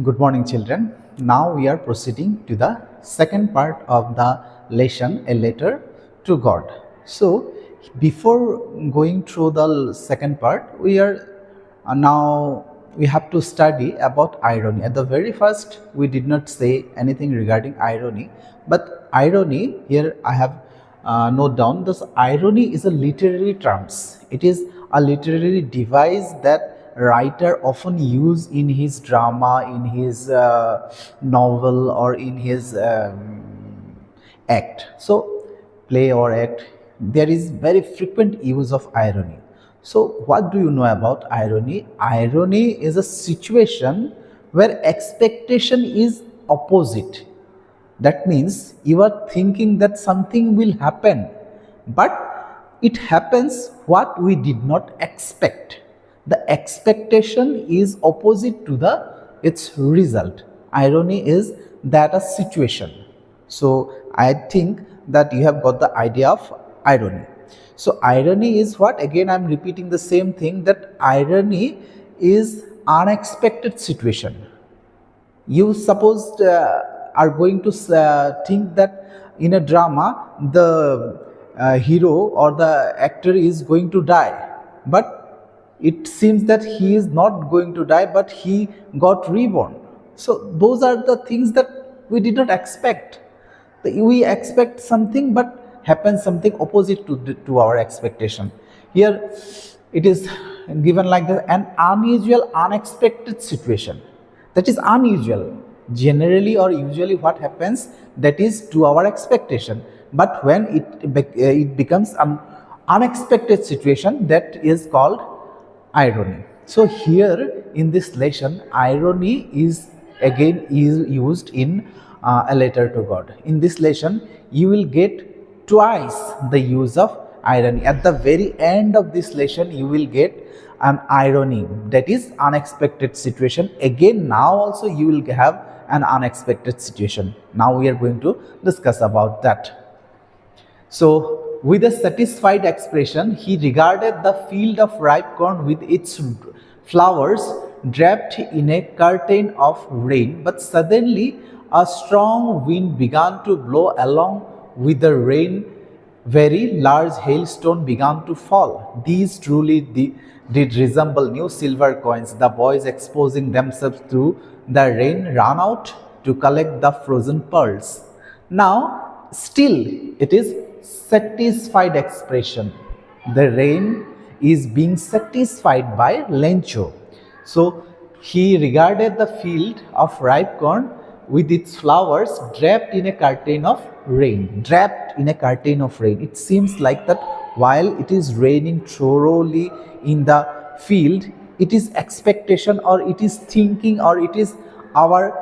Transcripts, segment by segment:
Good morning, children. Now we are proceeding to the second part of the lesson, A Letter to God. So, before going through the second part, we have to study about irony. At the very first, we did not say anything regarding irony, but irony here I have note down. This irony is a literary terms. It is a literary device that writer often use in his drama, in his novel, or in his act. So play or act, there is very frequent use of irony. So what do you know about irony? Irony is a situation where expectation is opposite. That means you are thinking that something will happen, but it happens what we did not expect. The expectation is opposite to its result. Irony is that a situation. So I think that you have got the idea of irony. So irony is what? Again, I am repeating the same thing, that irony is unexpected situation. You suppose are going to think that in a drama the hero or the actor is going to die, but it seems that he is not going to die, but he got reborn. So those are the things that we did not expect. We expect something, but happens something opposite to our expectation. Here it is given like that: an unusual, unexpected situation. That is unusual. Generally or usually what happens, that is to our expectation, but when it becomes an unexpected situation, that is called irony. So here in this lesson, irony is again used in A Letter to God. In this lesson, you will get twice the use of irony. At the very end of this lesson, you will get an irony, that is unexpected situation. Again, now also you will have an unexpected situation. Now we are going to discuss about that. So with a satisfied expression, he regarded the field of ripe corn with its flowers draped in a curtain of rain. But suddenly a strong wind began to blow along with the rain. Very large hailstone began to fall. These truly did resemble new silver coins. The boys, exposing themselves through the rain, ran out to collect the frozen pearls. Now, still it is satisfied expression. The rain is being satisfied by Lencho. So he regarded the field of ripe corn with its flowers draped in a curtain of rain. Draped in a curtain of rain. It seems like that while it is raining thoroughly in the field, it is expectation, or it is thinking, or it is our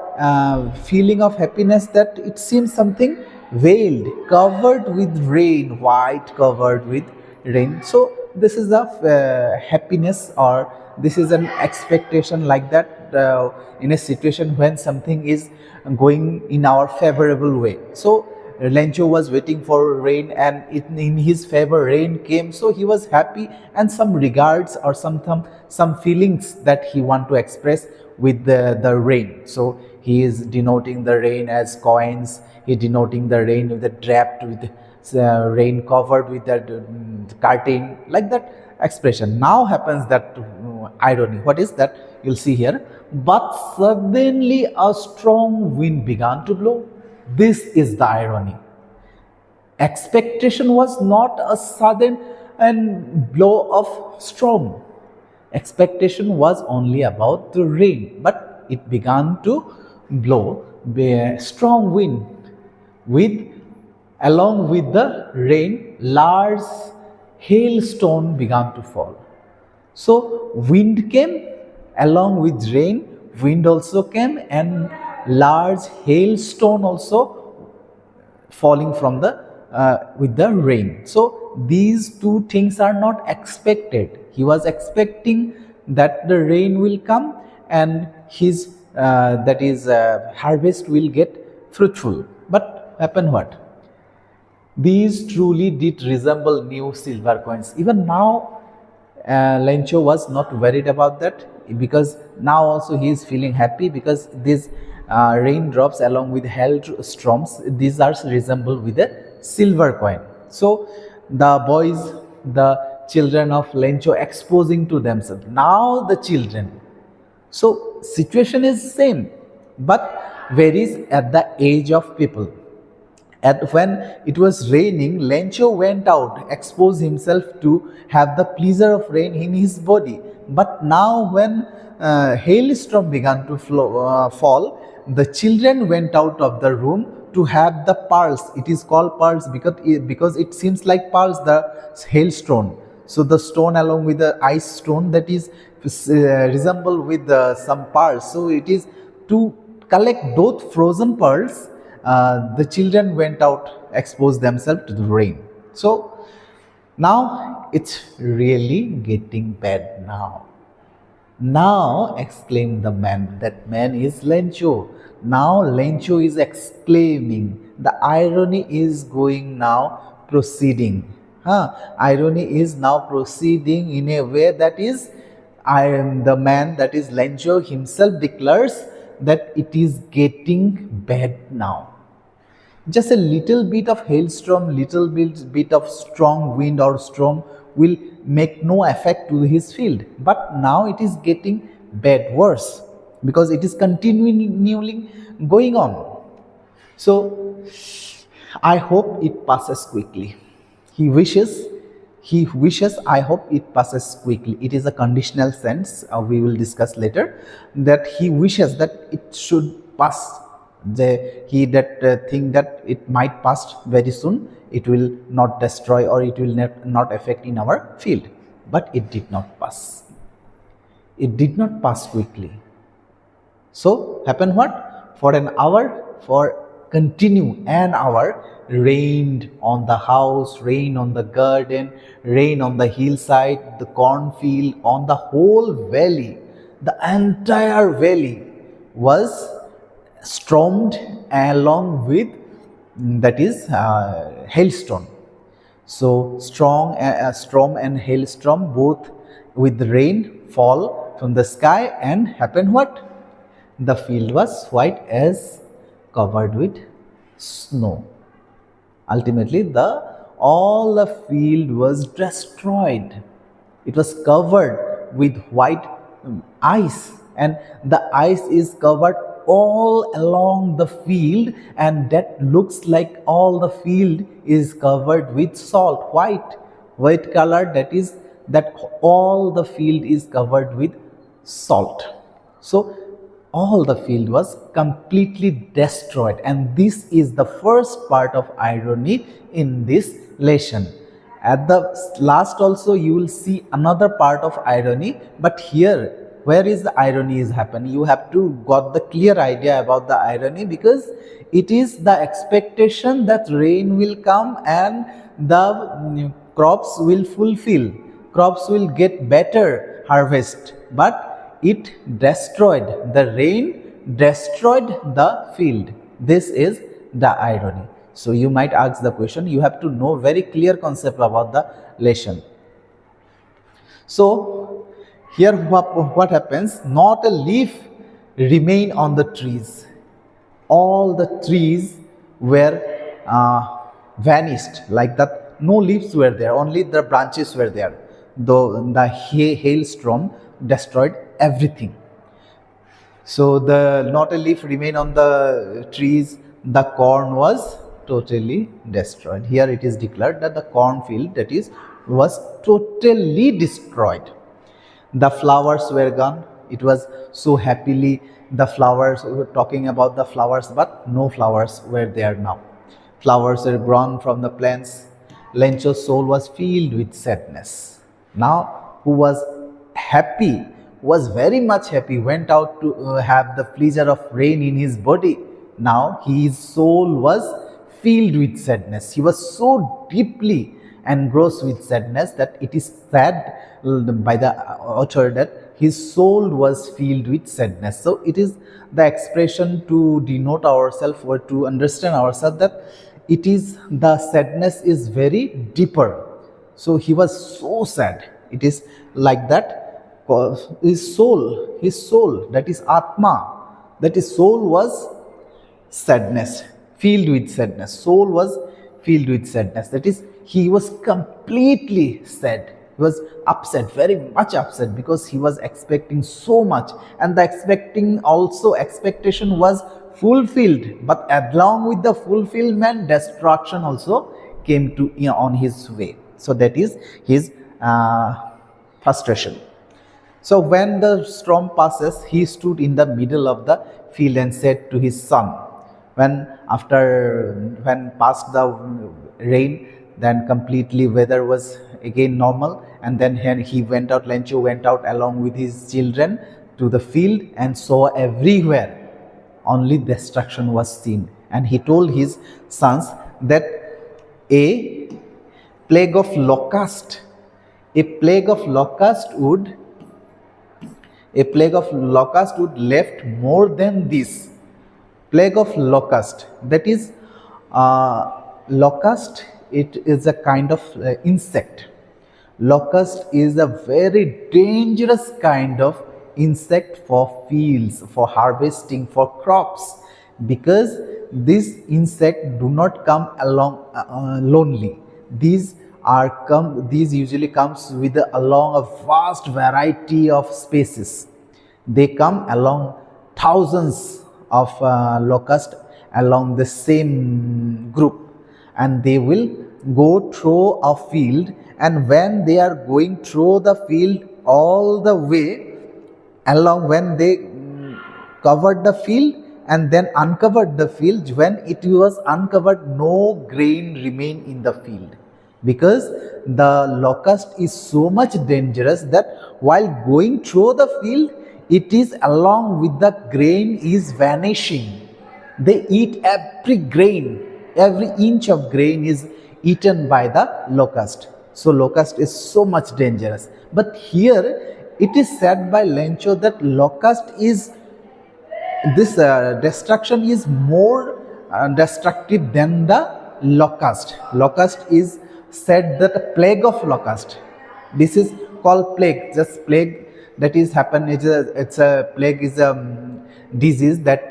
feeling of happiness, that it seems something veiled, covered with rain, white covered with rain. So this is a happiness, or this is an expectation like that in a situation when something is going in our favorable way. So Lencho was waiting for rain, and in his favor rain came, so he was happy, and some regards or some feelings that he want to express with the rain. So he is denoting the rain as coins, he denoting the rain with the draped with rain covered with that curtain, like that expression. Now happens that irony. What is that? You'll see here. But suddenly a strong wind began to blow. This is the irony. Expectation was not a sudden and blow of storm. Expectation was only about the rain, but it began to blow a strong wind. Along with the rain, large hailstone began to fall. So wind came, along with rain, wind also came, and large hailstone also falling from with the rain. So these two things are not expected. He was expecting that the rain will come and his harvest will get fruitful. But happened what? These truly did resemble new silver coins. Even now Lencho was not worried about that, because now also he is feeling happy, because these raindrops along with hailstorms, these are resemble with a silver coin. So the boys, the children of Lencho exposing to themselves. Now the children. So situation is same, but varies at the age of people. When it was raining, Lencho went out, exposed himself to have the pleasure of rain in his body. But now, when hailstorm began to fall, the children went out of the room to have the pearls. It is called pearls because it seems like pearls, the hailstone. So the stone along with the ice stone, that is resemble with some pearls. So it is to collect those frozen pearls. The children went out, exposed themselves to the rain. So now it's really getting bad now. Now, exclaimed the man. That man is Lencho. Now Lencho is exclaiming. The irony is going now proceeding. Irony is now proceeding in a way that is, the man, that is Lencho himself, declares that it is getting bad now. Just a little bit of hailstorm, little bit of strong wind or storm will make no effect to his field. But now it is getting bad, worse, because it is continually going on. So I hope it passes quickly. He wishes, I hope it passes quickly. It is a conditional sense, we will discuss later, that he wishes that it should pass. Think that it might pass very soon, it will not destroy or it will not affect in our field. But it did not pass. It did not pass quickly. So happened what? For an hour, continue an hour, rained on the house, rain on the garden, rain on the hillside, the cornfield, on the whole valley. The entire valley was stormed along with, that is, hailstone. So storm and hailstorm, both with rain fall from the sky, and happened what? The field was white as covered with snow. Ultimately, all the field was destroyed. It was covered with white ice, and the ice is covered all along the field, and that looks like all the field is covered with salt, white color, that all the field is covered with salt. So all the field was completely destroyed, and this is the first part of irony in this lesson. At the last also you will see another part of irony, but here where is the irony is happening, you have to got the clear idea about the irony, because it is the expectation that rain will come and the crops will fulfill, crops will get better harvest, but it destroyed, the rain destroyed the field. This is the irony. So you might ask the question, you have to know very clear concept about the lesson. So here what happens, not a leaf remain on the trees. All the trees were vanished, like that no leaves were there, only the branches were there, though the hailstorm destroyed everything. So not a leaf remained on the trees, the corn was totally destroyed. Here it is declared that the cornfield, that is, was totally destroyed. The flowers were gone. It was so happily the flowers, we were talking about the flowers, but no flowers were there now. Flowers were gone from the plants. Lencho's soul was filled with sadness. Now, who was happy, was very much happy, went out to have the pleasure of rain in his body. Now his soul was filled with sadness. He was so deeply engrossed with sadness that it is said by the author that his soul was filled with sadness. So it is the expression to denote ourselves or to understand ourselves that it is, the sadness is very deeper. So he was so sad. It is like that. His soul, that is Atma, that is soul was sadness, filled with sadness. Soul was filled with sadness. That is, he was completely sad. He was upset, very much upset, because he was expecting so much, and the expectation was fulfilled. But along with the fulfillment, destruction also came to on his way. So that is his frustration. So when the storm passes, he stood in the middle of the field and said to his son, when passed the rain, then completely weather was again normal, and then Lencho went out along with his children to the field and saw everywhere only destruction was seen. And he told his sons that a plague of locust would left more than this. Plague of locust, that is, locust, it is a kind of insect. Locust is a very dangerous kind of insect for fields, for harvesting, for crops, because this insect do not come along lonely. These usually comes with along a vast variety of species. They come along thousands of locusts along the same group, and they will go through a field, and when they are going through the field all the way along, when they covered the field and then uncovered the field, when it was uncovered, no grain remained in the field, because the locust is so much dangerous that while going through the field, it is along with the grain is vanishing. They eat every grain, every inch of grain is eaten by the locust. So locust is so much dangerous. But here it is said by Lencho that destruction is more destructive than the locust. Locust is said that a plague of locust. This is called plague. Just plague, that is happen. It's a plague is a disease that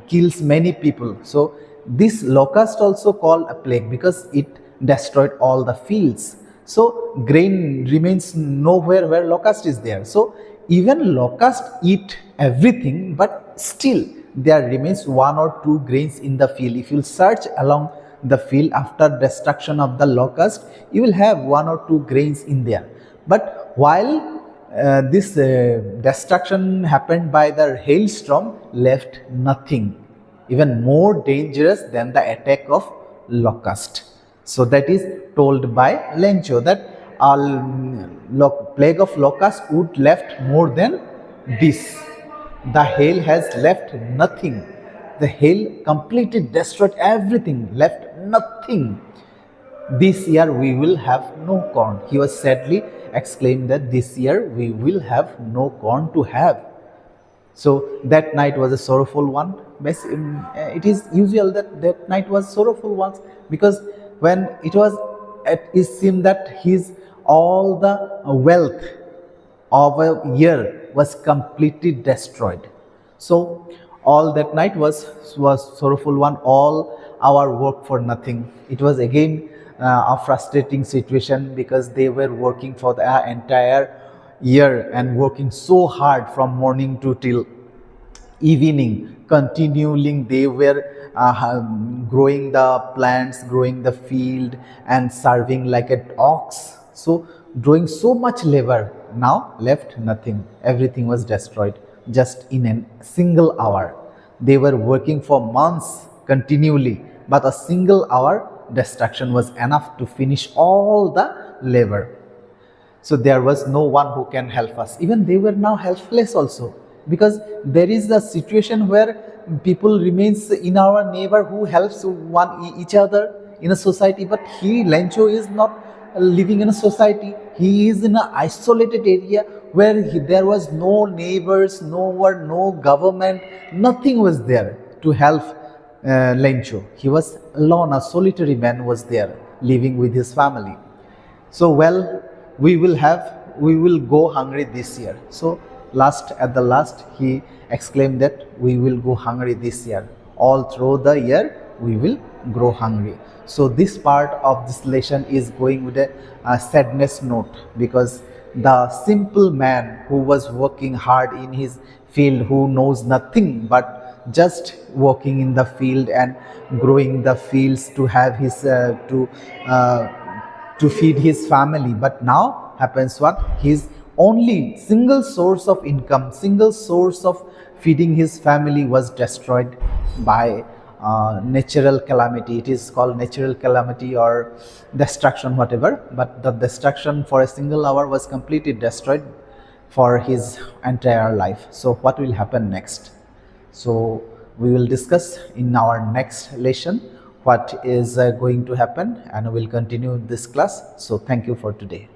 kills many people. So this locust also called a plague because it destroyed all the fields. So grain remains nowhere where locust is there. So even locust eat everything, but still there remains 1 or 2 grains in the field. If you search along the field after destruction of the locust, you will have 1 or 2 grains in there. But while this destruction happened by the hailstorm, left nothing, even more dangerous than the attack of locust. So that is told by Lencho that plague of locust would left more than this. The hail has left nothing. The hail completely destroyed everything, left nothing. This year we will have no corn. He was sadly exclaimed that this year we will have no corn to have. So that night was a sorrowful one. It is usual that night was sorrowful one, because when it seemed that all the wealth of a year was completely destroyed. So all that night was sorrowful one, all our work for nothing. It was again a frustrating situation, because they were working for the entire year and working so hard from morning to till evening, continuing. They were growing the plants, growing the field, and serving like an ox. So doing so much labor, now left nothing. Everything was destroyed just in a single hour. They were working for months continually, but a single hour destruction was enough to finish all the labor. So there was no one who can help us. Even they were now helpless also, because there is a situation where people remains in our neighbor who helps each other in a society, but Lencho is not living in a society. He is in an isolated area where there was no neighbors, no government, nothing was there to help Lencho. He was alone, a solitary man was there living with his family. So we will go hungry this year. So at the last he exclaimed that we will go hungry this year. All through the year we will grow hungry. So this part of this lesson is going with a sadness note, because the simple man who was working hard in his field, who knows nothing but just working in the field and growing the fields to have his to feed his family, but now happens what? His only single source of income, single source of feeding his family was destroyed by natural calamity. It is called natural calamity or destruction, whatever, but the destruction for a single hour was completely destroyed for his entire life. So what will happen next? So we will discuss in our next lesson what is going to happen, and we will continue this class. So thank you for today.